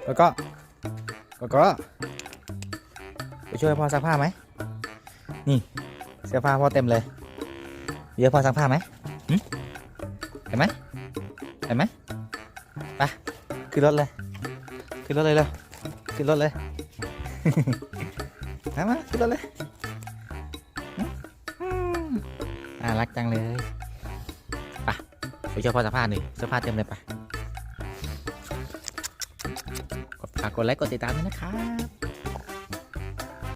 แล้วก็ไปช่วยพ่อซักผ้าไหมนี่เสื้อผ้าพ่อเต็มเลยเยอะพ่อซักผ้าไหมเห็นไหมไปขึ้นรถเลยเลยขึ้นรถเลย มาขึ้นรถเลยน่ารักจังเลยไปช่วยพ่อซักผ้าหน่อยเสื้อผ้าเต็มเลยฝากกดไลค์กดติดตามด้วยนะครับ